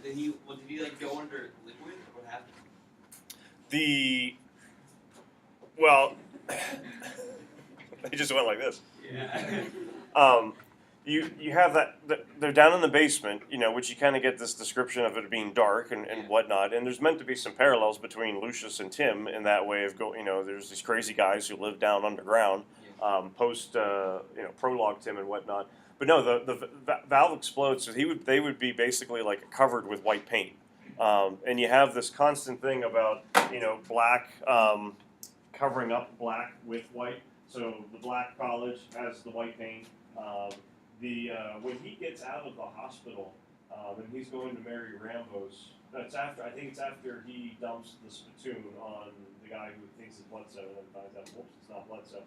did he like go under liquid? Or what happened? Well, he just went like this. Yeah. You have that they're down in the basement, which you kind of get this description of it being dark and whatnot. And there's meant to be some parallels between Lucius and Tim in that way of there's these crazy guys who live down underground, post prologue Tim and whatnot. But no, the valve explodes, so they would be basically like covered with white paint, and you have this constant thing about black covering up black with white. So the black college has the white paint. When he gets out of the hospital and he's going to Mary Rambo's, I think it's after he dumps the spittoon on the guy who thinks it's Bledsoe and then finds out, whoops, it's not Bledsoe.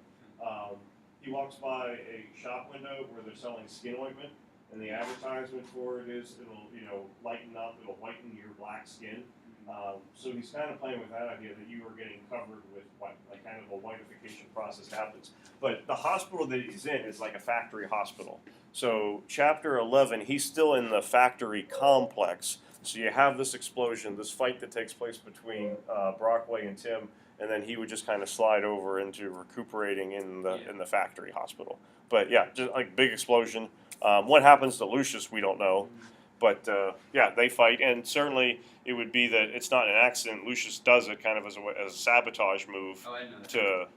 He walks by a shop window where they're selling skin ointment, and the advertisement for it is it'll lighten up, it'll whiten your black skin. So he's kind of playing with that idea that you are getting covered with white, like kind of a whitification process happens. But the hospital that he's in is like a factory hospital. So chapter 11, he's still in the factory complex. So you have this explosion, this fight that takes place between Brockway and Tim, and then he would just kind of slide over into recuperating in the factory hospital. But yeah, just like big explosion. What happens to Lucius, we don't know. But they fight, and certainly it would be that it's not an accident. Lucius does it kind of as a sabotage move to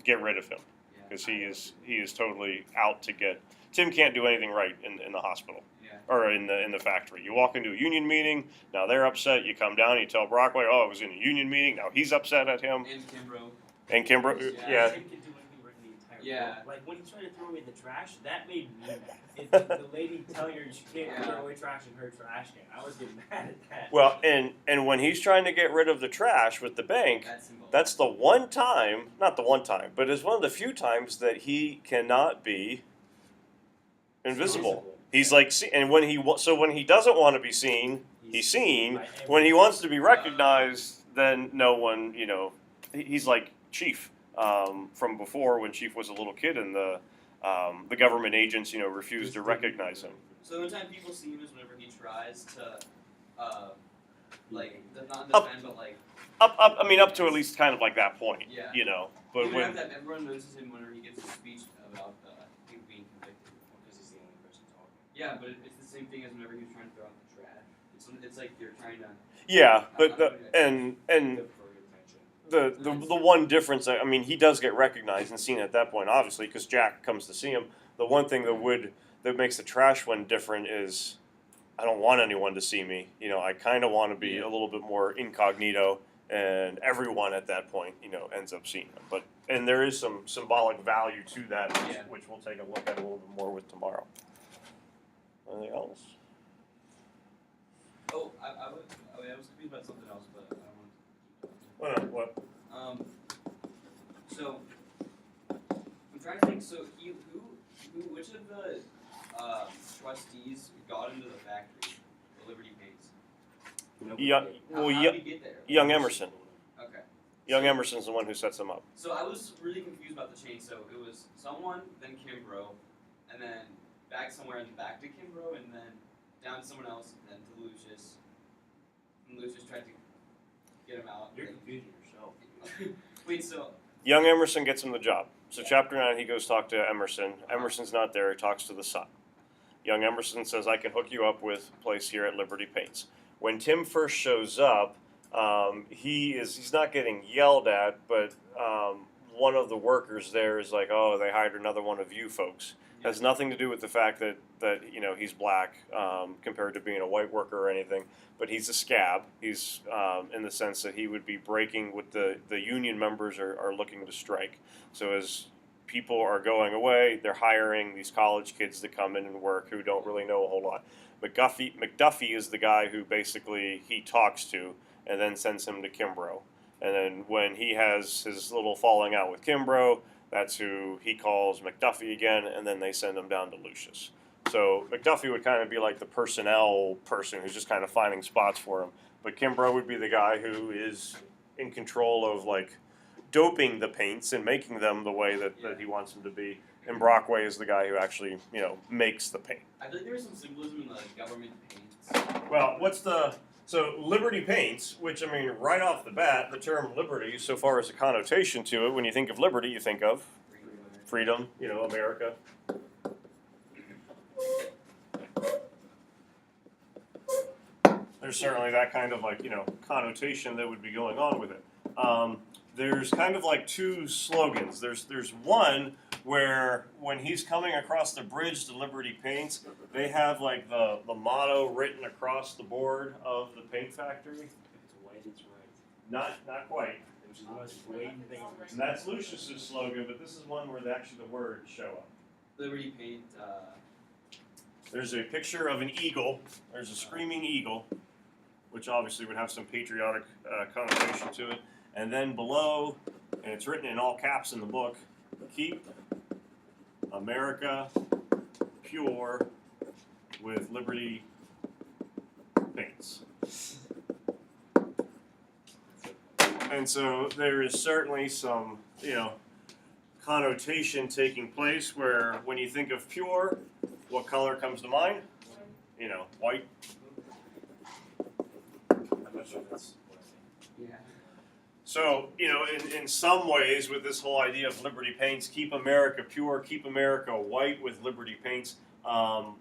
get rid of him, because he is totally out to get. Tim can't do anything right in the hospital or in the factory. You walk into a union meeting, now they're upset. You come down, you tell Brockway, oh, I was in a union meeting. Now he's upset at him. And Kimbrough, yeah. Tim can do anything right in the entire world. Like when he tried to throw away the trash, that made me mad. The lady telling her she can't throw away trash in her trash can. I was getting mad at that. Well, and when he's trying to get rid of the trash with the bank, that's the one time, not the one time, but it's one of the few times that he cannot be invisible. He's like, and when he doesn't want to be seen, he's seen. When he wants to be recognized, then no one, he's like Chief from before when Chief was a little kid and the government agents, refused to recognize him. So the only time people see him is whenever he tries to, not defend, but like. Up to at least kind of like that point, But when everyone notices him whenever he gives a speech about people being convicted, because he's the only person talking. Yeah, but it's the same thing as whenever he's trying to throw out the trash. It's like you're trying to. Yeah, but the one difference, he does get recognized and seen at that point, obviously, because Jack comes to see him. The one thing that makes the trash one different is I don't want anyone to see me. I kind of want to be a little bit more incognito, and everyone at that point, ends up seeing him. And there is some symbolic value to that, which we'll take a look at a little bit more with tomorrow. Anything else? Oh, I was confused about something else, but I What? don't want to. So I'm trying to think. So which of the trustees got into the factory, the Liberty Paints? How did he get there? Young Emerson. Okay. Young Emerson's the one who sets them up. So I was really confused about the chain. So it was someone, then Kimbrough, and then back somewhere, and back to Kimbrough, and then down to someone else, and then to Lucius. And Lucius tried to get him out. You're confusing yourself. Wait, so. Young Emerson gets him the job. So chapter 9, he goes talk to Emerson. Emerson's not there. He talks to the son. Young Emerson says, I can hook you up with a place here at Liberty Paints. When Tim first shows up, he's not getting yelled at, but one of the workers there is like, oh, they hired another one of you folks. It has nothing to do with the fact that he's black compared to being a white worker or anything, but he's a scab. He's in the sense that he would be breaking what the union members are looking to strike. So as people are going away, they're hiring these college kids to come in and work who don't really know a whole lot. McDuffie is the guy who basically he talks to and then sends him to Kimbrough. And then when he has his little falling out with Kimbrough, that's who he calls McDuffie again, and then they send him down to Lucius. So McDuffie would kind of be like the personnel person who's just kind of finding spots for him. But Kimbrough would be the guy who is in control of like doping the paints and making them the way that he wants them to be. and Brockway is the guy who actually, makes the paint. I feel like there was some symbolism in the government paints. Well, so Liberty Paints, which, I mean, right off the bat, the term liberty, so far as a connotation to it, when you think of liberty, you think of freedom, America. There's certainly that kind of connotation that would be going on with it. There's kind of like two slogans. There's one where when he's coming across the bridge to Liberty Paints, they have like the motto written across the board of the paint factory. If it's white, it's right. Not quite. Which is the most blatant thing. And that's Lucius's slogan, but this is one where actually the words show up. Liberty Paint. There's a picture of an eagle. There's a screaming eagle, which obviously would have some patriotic connotation to it. And then below, and it's written in all caps in the book, keep America pure with Liberty Paints. And so there is certainly some, connotation taking place where when you think of pure, what color comes to mind? White. I'm not sure that's what I think. Yeah. So, in some ways, with this whole idea of Liberty Paints, keep America pure, keep America white with Liberty Paints,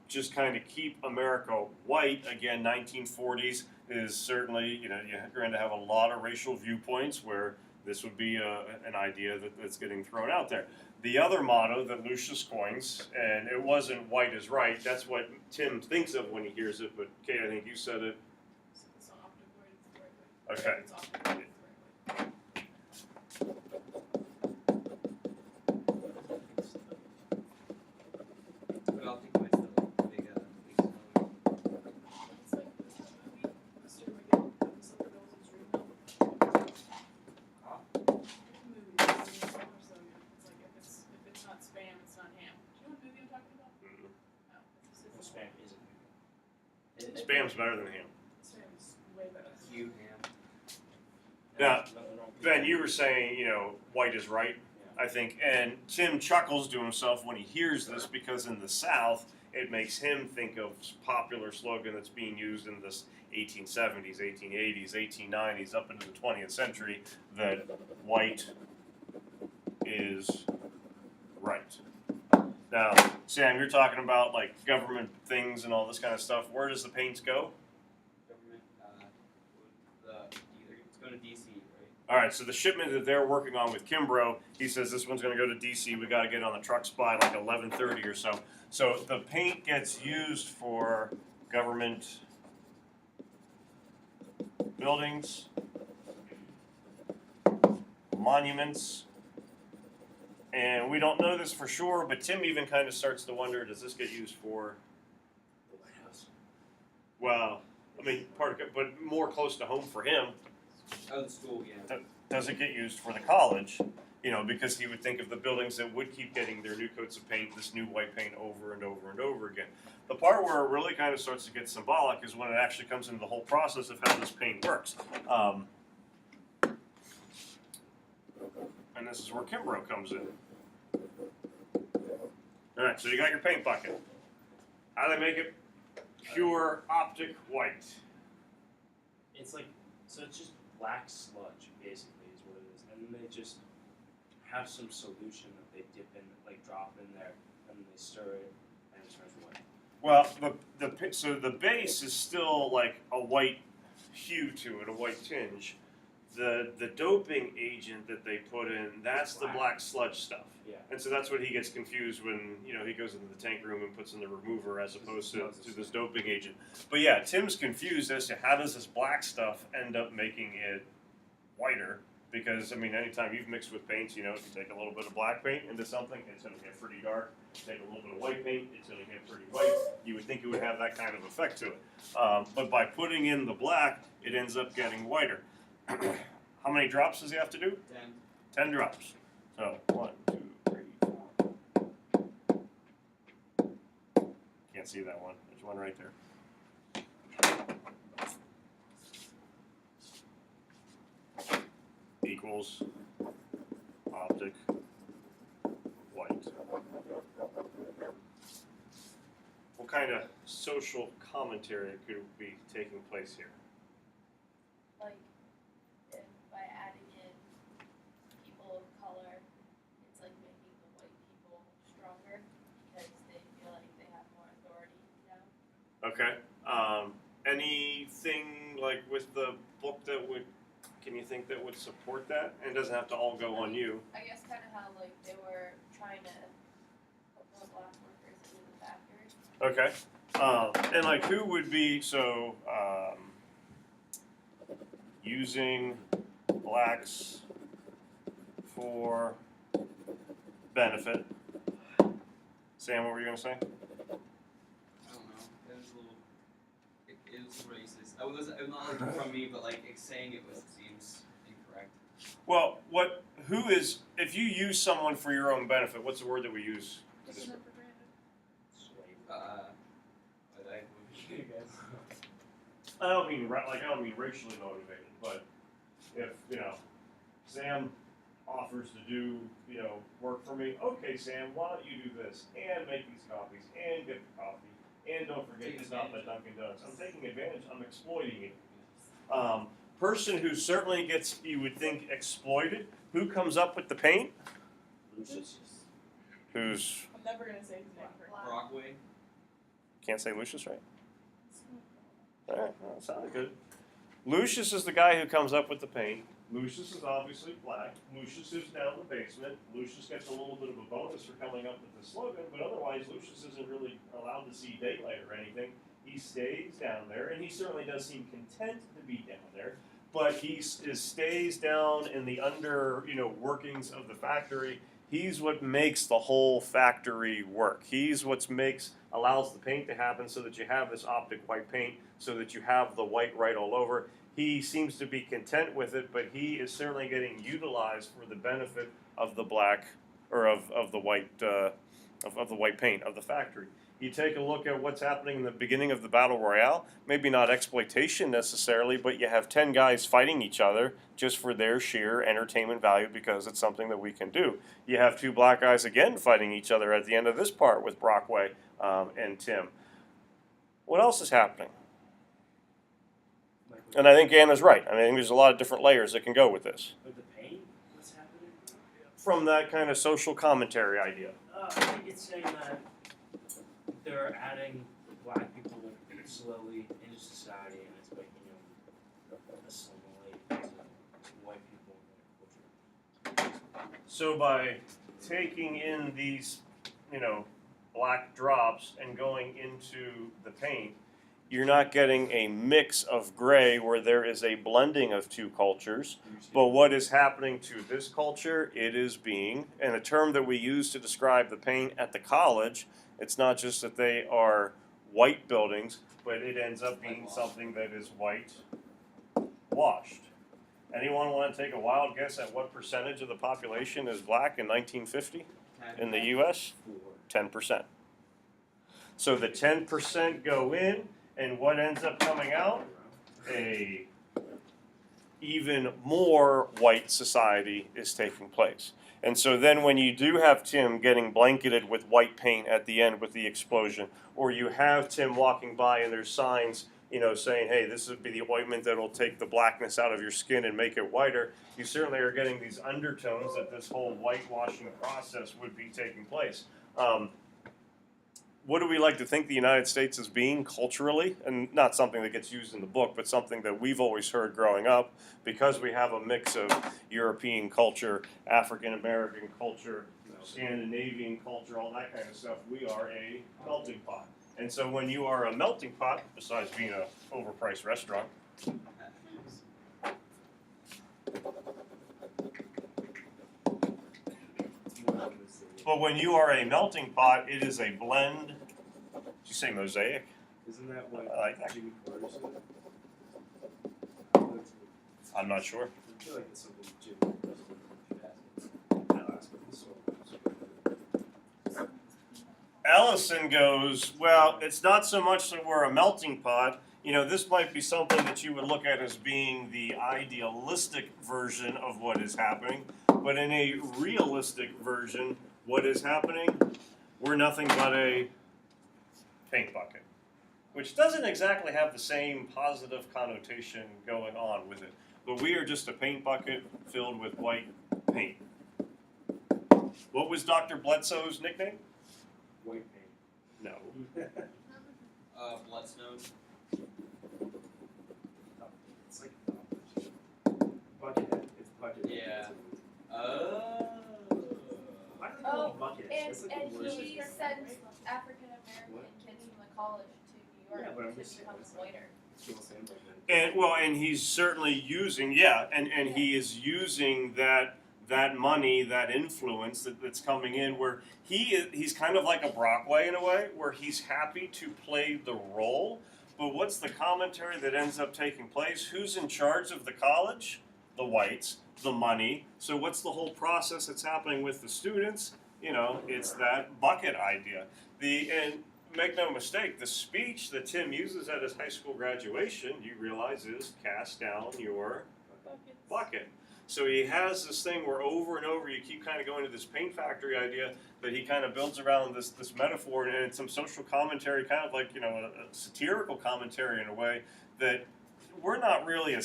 just kind of keep America white, again, 1940s is certainly, you're going to have a lot of racial viewpoints where this would be an idea that's getting thrown out there. The other motto that Lucius coins, and it wasn't white is right, that's what Tim thinks of when he hears it, but Kate, I think you said it. It's not optic white, it's the right way. Okay. It's optic white, it's the right way. But I'll think of it the big slogan. It's like the movie, Mr. McGill, Mr. Bill's Dream Huh? movie. It's like if it's not spam, it's not ham. Do you know what movie I'm talking about? No, it's Spam isn't. Spam's better than ham. Spam is way better. Cube ham. Now, Nothing wrong with Ben, that. you were saying, white is right, I think, and Tim chuckles to himself when he hears this because in the South, it makes him think of popular slogan that's being used in this 1870s, 1880s, 1890s, up into the 20th century, that white is right. Now, Sam, you're talking about like government things and all this kind of stuff. Where does the paints go? Government. It's going to DC, right? All right, so the shipment that they're working on with Kimbrough, he says this one's going to go to DC. We got to get it on the trucks by like 11:30 or so. So the paint gets used for government buildings, monuments, and we don't know this for sure. But Tim even kind of starts to wonder: does this get used for? The White House. Well, I mean, part of it, but more close to home for him. Oh, the school, yeah. Does it get used for the college? Because he would think of the buildings that would keep getting their new coats of paint, this new white paint over and over and over again. The part where it really kind of starts to get symbolic is when it actually comes into the whole process of how this paint works. And this is where Kimbrough comes in. All right, so you got your paint bucket. How do they make it pure optic white? It's like, so it's just black sludge, basically, is what it is. And then they just have some solution that they dip in, like drop in there, and they stir it, and it turns white. Well, so the base is still like a white hue to it, a white tinge. The doping agent that they put in, that's the black sludge stuff. Yeah. And so that's what he gets confused when, he goes into the tank room and puts in the remover as opposed to this doping agent. But yeah, Tim's confused as to how does this black stuff end up making it whiter? Because, I mean, anytime you've mixed with paints, if you take a little bit of black paint into something, it's going to get pretty dark. Take a little bit of white paint, it's going to get pretty white. You would think it would have that kind of effect to it. But by putting in the black, it ends up getting whiter. How many drops does he have to do? 10. 10 drops. So, 1, 2, 3, 4. Can't see that one. There's one right there. Equals optic white. kind of social commentary could be taking place here? Like, if by adding in people of color, it's like making the white people stronger because they feel like they have more authority now. Okay. Anything like with the book that would, can you think that would support that? And it doesn't have to all go on you. I guess kind of how like they were trying to put more black workers into the factory. Okay. And like who would be, so using blacks for benefit. Sam, what were you going to say? I don't know. It was a little. It was racist. It was not like from me, but like saying it seems incorrect. Well, who is, if you use someone for your own benefit, what's the word that we use? to Taking describe- it for granted. But I would be guys. I don't mean racially motivated, but if Sam offers to do work for me, okay, Sam, why don't you do this and make these copies and get the coffee and don't forget to stop at Dunkin' Donuts. I'm taking advantage. I'm exploiting you. Person who certainly gets, you would think, exploited. Who comes up with the paint? Lucius. Who's I'm never gonna say his name correctly. Brockway. can't say Lucius, right? All right, well, that sounded good. Lucius is the guy who comes up with the paint. Lucius is obviously black. Lucius is down in the basement. Lucius gets a little bit of a bonus for coming up with the slogan, but otherwise Lucius isn't really allowed to see daylight or anything. He stays down there, and he certainly does seem content to be down there, but he stays down in the workings of the factory. He's what makes the whole factory work. He's what allows the paint to happen so that you have this optic white paint, so that you have the white right all over. He seems to be content with it, but he is certainly getting utilized for the benefit of the black, or of the white, of the white paint of the factory. You take a look at what's happening in the beginning of the battle royale. Maybe not exploitation necessarily, but you have 10 guys fighting each other just for their sheer entertainment value because it's something that we can do. You have 2 black guys again fighting each other at the end of this part with Brockway and Tim. What else is happening? And I think Anna's right. I mean, there's a lot of different layers that can go with this. With the paint, what's happening? From that kind of social commentary idea. I think it's saying that they're adding black people slowly into society, and it's making them assimilate into white people in their culture. So by taking in these, black drops and going into the paint, you're not getting a mix of gray where there is a blending of 2 cultures. But what is happening to this culture, it is being, and a term that we use to describe the paint at the college, it's not just that they are white buildings, but it ends up being something that is white washed. Anyone want to take a wild guess at what percentage of the population is black in 1950 in the U.S.? 10%. So the 10% go in, and what ends up coming out? A even more white society is taking place. And so then when you do have Tim getting blanketed with white paint at the end with the explosion, or you have Tim walking by and there's signs, saying, hey, this would be the ointment that will take the blackness out of your skin and make it whiter, you certainly are getting these undertones that this whole whitewashing process would be taking place. What do we like to think the United States is being culturally? And not something that gets used in the book, but something that we've always heard growing up, because we have a mix of European culture, African American culture, Scandinavian culture, all that kind of stuff. We are a melting pot. And so when you are a melting pot, besides being an overpriced restaurant, but when you are a melting pot, it is a blend. Did you say mosaic? Isn't that what I like that. Jimmy Carter said? I'm not sure. I feel like it's something Jimmy Carter said. Ellison goes, well, it's not so much that we're a melting pot. This might be something that you would look at as being the idealistic version of what is happening. But in a realistic version, what is happening? We're nothing but a paint bucket, which doesn't exactly have the same positive connotation going on with it. But we are just a paint bucket filled with white paint. What was Dr. Bledsoe's nickname? White paint. No. Bloodstone. It's like Buckethead. It's Buckethead. Yeah. Why do they call it Buckethead? And, That's like and the worst. he sent African American kids from the college to New Yeah, York but I'm to just saying, become it's like- whiter. Still the same Buckethead. And he's certainly using and he is using that money, that influence that's coming in, where he's kind of like a Brockway in a way, where he's happy to play the role. But what's the commentary that ends up taking place? Who's in charge of the college? The whites, the money. So what's the whole process that's happening with the students? It's that bucket idea. And make no mistake, the speech that Tim uses at his high school graduation, you realize, is cast down your bucket. So he has this thing where over and over you keep kind of going to this paint factory idea that he kind of builds around this metaphor, and it's some social commentary, kind of like a satirical commentary in a way that we're not really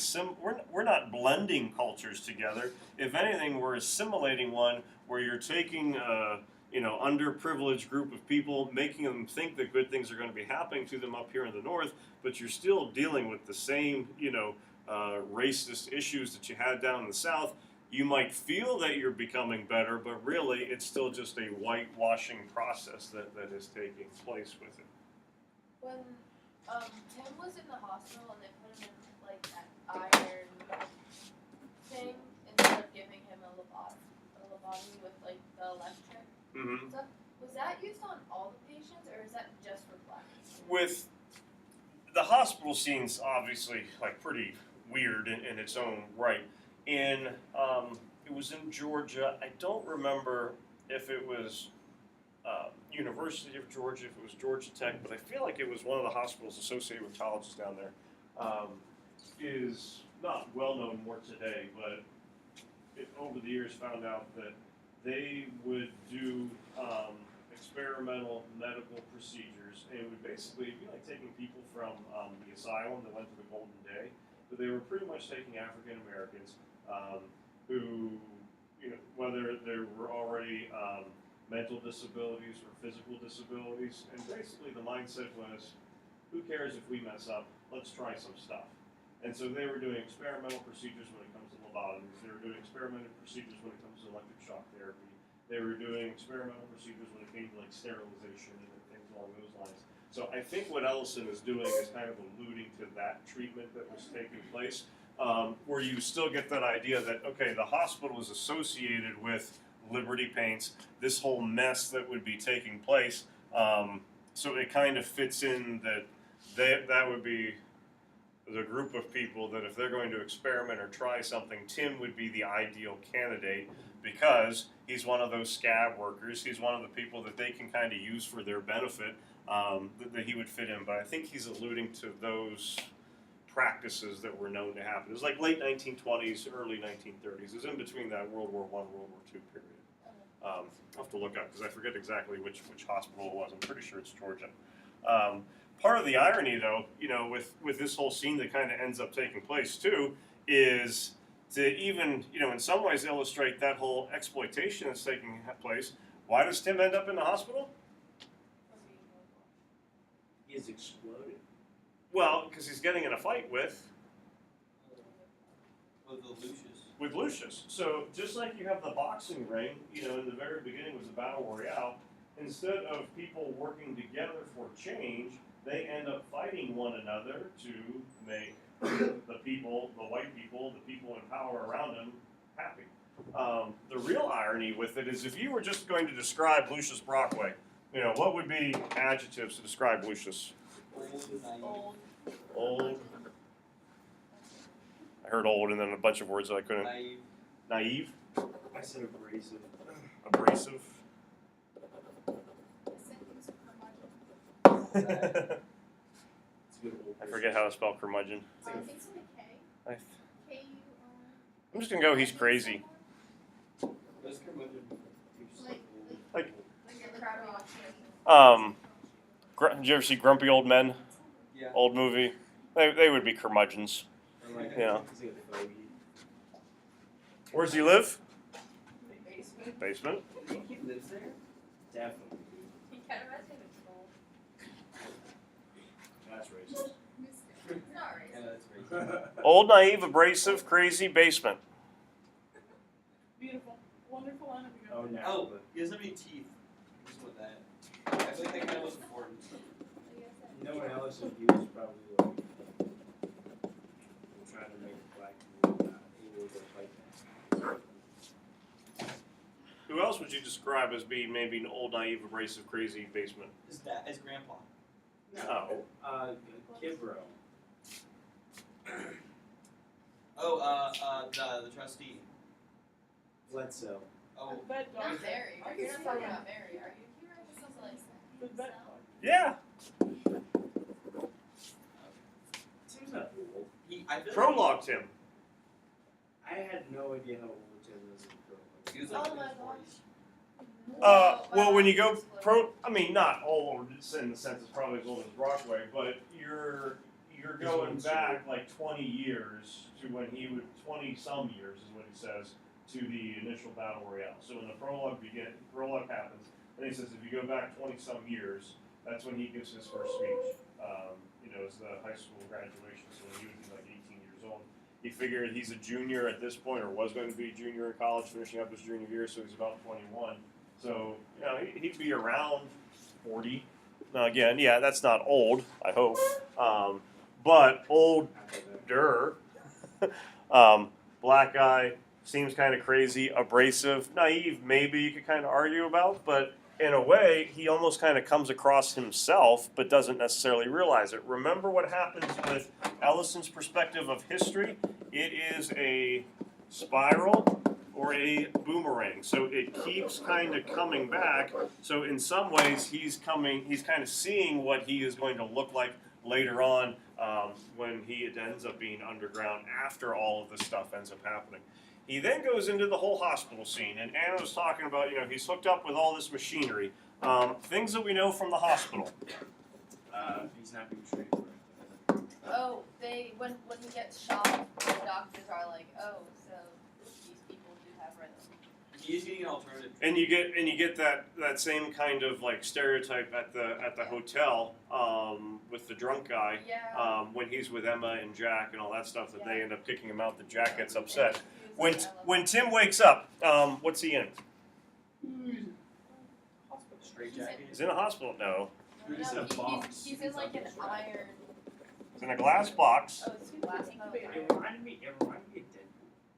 we're not blending cultures together. If anything, we're assimilating one where you're taking underprivileged group of people, making them think that good things are going to be happening to them up here in the north, but you're still dealing with the same racist issues that you had down in the south. You might feel that you're becoming better, but really it's still just a whitewashing process that is taking place with it. When Tim was in the hospital and they put him in like that iron thing instead of giving him a lobotomy with like the electric Mm-hmm. stuff, was that used on all the patients or is that just for black people? With the hospital scene's obviously like pretty weird in its own right. It was in Georgia. I don't remember if it was University of Georgia, if it was Georgia Tech, but I feel like it was one of the hospitals associated with colleges down there. Is not well known more today, but over the years found out that they would do experimental medical procedures, and it would basically be like taking people from the asylum that went to the Golden Day, but they were pretty much taking African Americans who, whether there were already mental disabilities or physical disabilities, and basically the mindset was, who cares if we mess up, let's try some stuff. And so they were doing experimental procedures when it comes to lobotomies, they were doing experimental procedures when it comes to electric shock therapy, they were doing experimental procedures when it came to like sterilization and things along those lines. So I think what Ellison is doing is kind of alluding to that treatment that was taking place, where you still get that idea that, okay, the hospital is associated with Liberty Paints, this whole mess that would be taking place. So it kind of fits in that that would be the group of people that if they're going to experiment or try something, Tim would be the ideal candidate because he's one of those scab workers. He's one of the people that they can kind of use for their benefit, that he would fit in. But I think he's alluding to those practices that were known to happen. It was like late 1920s, early 1930s. It was in between that World War I, World War II period. I'll have to look up because I forget exactly which hospital it was. I'm pretty sure it's Georgia. Part of the irony, though, with this whole scene that kind of ends up taking place too, is to even, in some ways illustrate that whole exploitation that's taking place. Why does Tim end up in the hospital? He is exploded. Well, because he's getting in a fight with Lucius. So just like you have the boxing ring, in the very beginning was a battle royale. Instead of people working together for change, they end up fighting one another to make the people, the white people, the people in power around them happy. The real irony with it is if you were just going to describe Lucius Brockway, what would be adjectives to describe Lucius? Old. I heard old and then a bunch of words that I couldn't. Naive. I said abrasive. Abrasive. It's a good old I forget how to spell curmudgeon. It's with a K. I- K-U-R. I'm just gonna go. He's crazy. Like a crowd watching. Did you ever see Grumpy Old Men? Yeah. Old movie. They would be curmudgeons. Or like, Yeah. he's like a fogey. Where does he live? Basement. Basement. He lives there? Definitely. You can't imagine it's cold. That's racist. It's not Yeah, racist. that's right. Old, naive, abrasive, crazy basement. Beautiful. Wonderful enemy. Oh, no. Oh, but he doesn't have any teeth. Just with that. I feel like that kind of was important. no one else in you was probably like trying to make black people able to fight that. Who else would you describe as being maybe an old, naive, abrasive, crazy basement? His grandpa. No. Kibro. Oh, the trustee. Bledsoe. Oh, The vet dog. Not Mary. I can You're not see talking that. about Mary, are you? This is like The vet dog. Yeah. Seems not old. I feel Prologue Tim. I had no idea how old Tim was in Prologue. He was Oh like in my his gosh. 40s. Well, when you go I mean, not old in the sense it's probably as old as Brockway, but you're going back like 20 years to when he would 20 some years is what he says to the initial battle royale. So when the prologue happens, and he says if you go back 20 some years, that's when he gives his first speech. It's the high school graduation, so when he would be like 18 years old. He figured he's a junior at this point, or was going to be a junior in college, finishing up his junior year, so he's about 21. So, he'd be around 40. Now, again, yeah, that's not old, I hope. But older. Black guy, seems kind of crazy, abrasive, naive, maybe you could kind of argue about, but in a way, he almost kind of comes across himself, but doesn't necessarily realize it. Remember what happens with Ellison's perspective of history? It is a spiral or a boomerang. So it keeps kind of coming back. So in some ways, he's kind of seeing what he is going to look like later on when he ends up being underground after all of this stuff ends up happening. He then goes into the whole hospital scene, and Anna was talking about, he's hooked up with all this machinery. Things that we know from the hospital. He's not being treated correctly. Oh, when he gets shot, the doctors are like, oh, so these people do have rhythm. He's getting an alternative. And you get that same kind of like stereotype at the hotel with the drunk guy Yeah. when he's with Emma and Jack and all that stuff that they end up kicking him out. That Jack gets upset. When Tim wakes up, what's he in? Straight jacket. He's in a hospital. No, He's in a box. He's in like an iron. he's in a glass box. Oh, it's glass. Oh, It reminded me of Deadpool.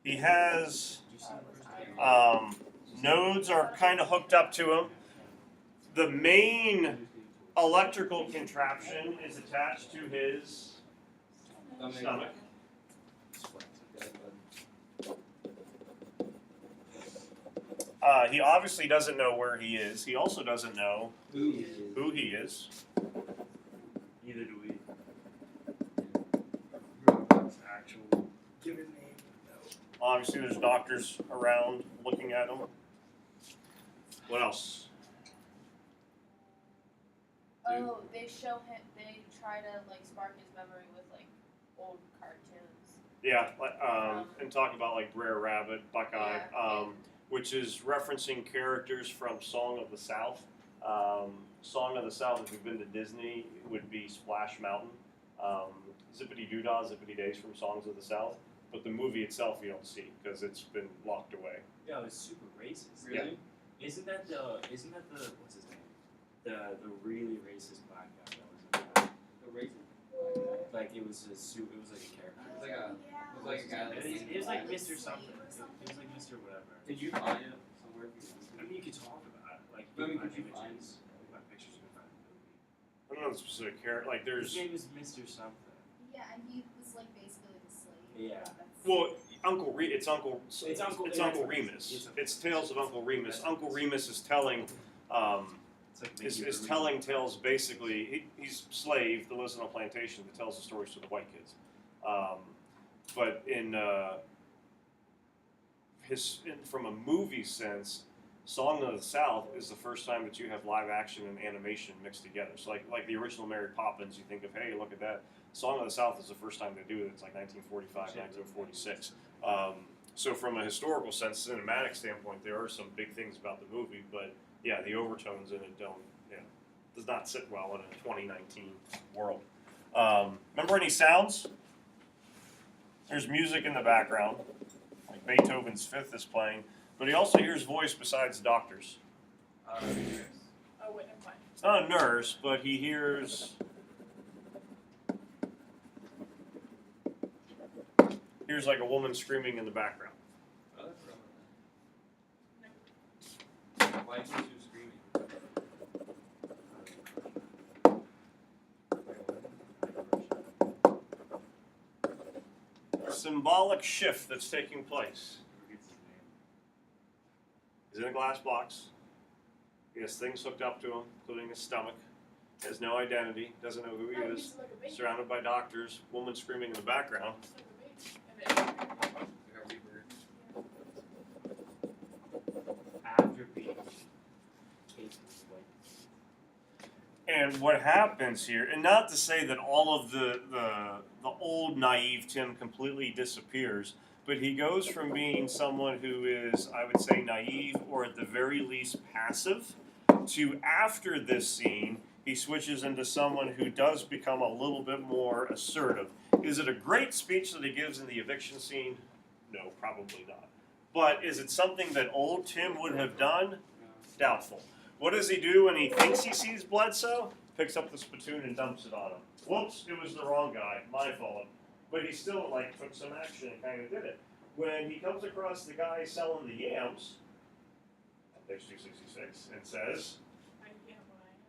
He has Did you see the first Deadpool? nodes are kind of hooked up to him. The main electrical contraption is attached to his stomach. He obviously doesn't know where he is. He also doesn't know Who is? who he is. Neither do we. Actual given name. No. Obviously, there's doctors around looking at him. What else? Oh, they show him. They try to like spark his memory with like old cartoons. Yeah, and talking about like Brer Rabbit, Buckeye, Yeah. Which is referencing characters from Song of the South. Song of the South, if you've been to Disney, would be Splash Mountain. Zippity Doodah, Zippity Days from Songs of the South. But the movie itself you don't see because it's been locked away. Yo, it's super racist. Really? Isn't that the what's his name? The really racist black guy that was in that? The racist. Like it was like a character. It's like a. Looks like a guy that. It was like Mr. Something. It was like Mr. Whatever. Did you find it somewhere? I mean, you could talk about it. Like, I mean, you could you can find- images. My pictures you can find in the movie. I don't know the specific character. Like there's His name is Mr. Something. Yeah, and he was like basically the slave. Yeah. That's- well, it's Uncle Uncle Remus. It's Tales of Uncle Remus. Uncle Remus is telling It's like is telling tales. Basically, he's a slave that lives on a plantation that tells the stories to the white kids. But from a movie sense, Song of the South is the first time that you have live action and animation mixed together. So like the original Mary Poppins, you think of, hey, look at that. Song of the South is the first time they do it. It's like 1945, 1946. So from a historical sense, cinematic standpoint, there are some big things about the movie, but yeah, the overtones in it does not sit well in a 2019 world. Remember any sounds? There's music in the background, like Beethoven's Fifth is playing, but he also hears voice besides doctors. Oh, wait, never mind. It's not a nurse, but he hears like a woman screaming in the background. Oh, that's wrong. Why is you screaming? Symbolic shift that's taking place. He's in a glass box. He has things hooked up to him, including his stomach. He has no identity, doesn't know who he No, is. he's like a baby. Surrounded by doctors, woman screaming in the background. He's like a baby. And then, After being cased with white. And what happens here, and not to say that all of the old naive Tim completely disappears, but he goes from being someone who is, I would say, naive or at the very least passive, to after this scene, he switches into someone who does become a little bit more assertive. Is it a great speech that he gives in the eviction scene? No, probably not. But is it something that old Tim would have done? Doubtful. What does he do when he thinks he sees Bledsoe? Picks up the spittoon and dumps it on him. Whoops, it was the wrong guy. My fault. But he still took some action and kind of did it. When he comes across the guy selling the yams, page 266, and says, I am what I am.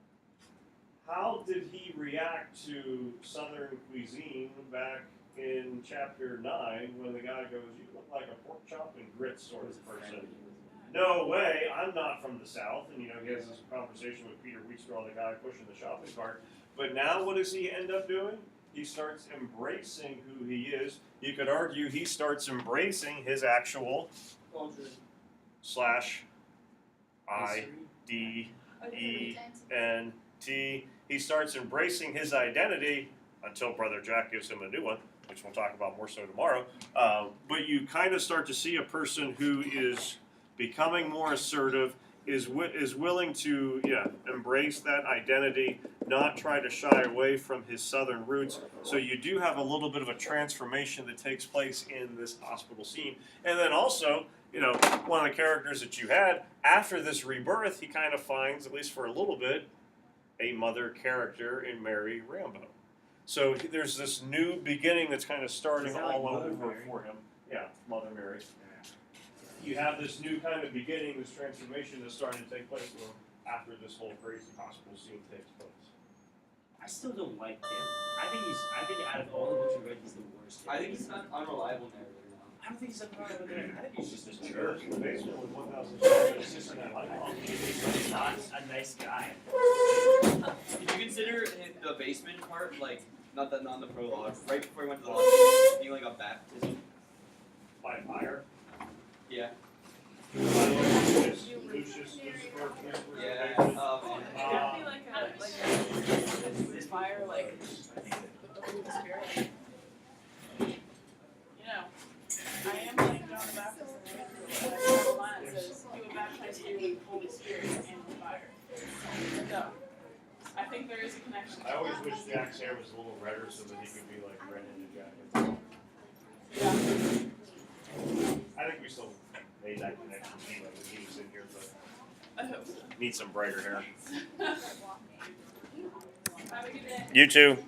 how did he react to Southern cuisine back in chapter 9 when the guy goes, you look like a pork chop and grits sort of person? No way, I'm not from the South. And, he has this conversation with Peter Wheatstraw, the guy pushing the shopping cart. But now what does he end up doing? He starts embracing who he is. You could argue he starts embracing his actual /IDENT. He starts embracing his identity until Brother Jack gives him a new one, which we'll talk about more so tomorrow. But you kind of start to see a person who is becoming more assertive, is willing to embrace that identity, not try to shy away from his Southern roots. So you do have a little bit of a transformation that takes place in this hospital scene. And then also, one of the characters that you had, after this rebirth, he kind of finds, at least for a little bit, a mother character in Mary Rambo. So there's this new beginning that's kind of starting all over for him. Yeah, Mother Mary. You have this new kind of beginning, this transformation that's starting to take place for him after this whole crazy hospital scene takes place. I still don't like him. I think out of all the books we read, he's the worst. I think he's an unreliable narrator now. I don't think he's a problem with it. I think he's just a Church jerk. in the basement with 1,000 He's just he's not a nice guy. Did you consider the basement part, like, not the prologue, right before he went to the hospital, being like a baptism? by fire. Yeah. Lucius, Yeah. It could be like a fire, like the Holy Spirit. I am like John the Baptist in the Matthew, but I have a line that says, "He will baptize you with the Holy Spirit and with fire." So, I think there is a connection. I always wish Jack's hair was a little redder so that he could be like red in the jacket. Yeah. I think we still made that connection anyway when he was in here, but I hope so. need some brighter hair. Have a good day. You too.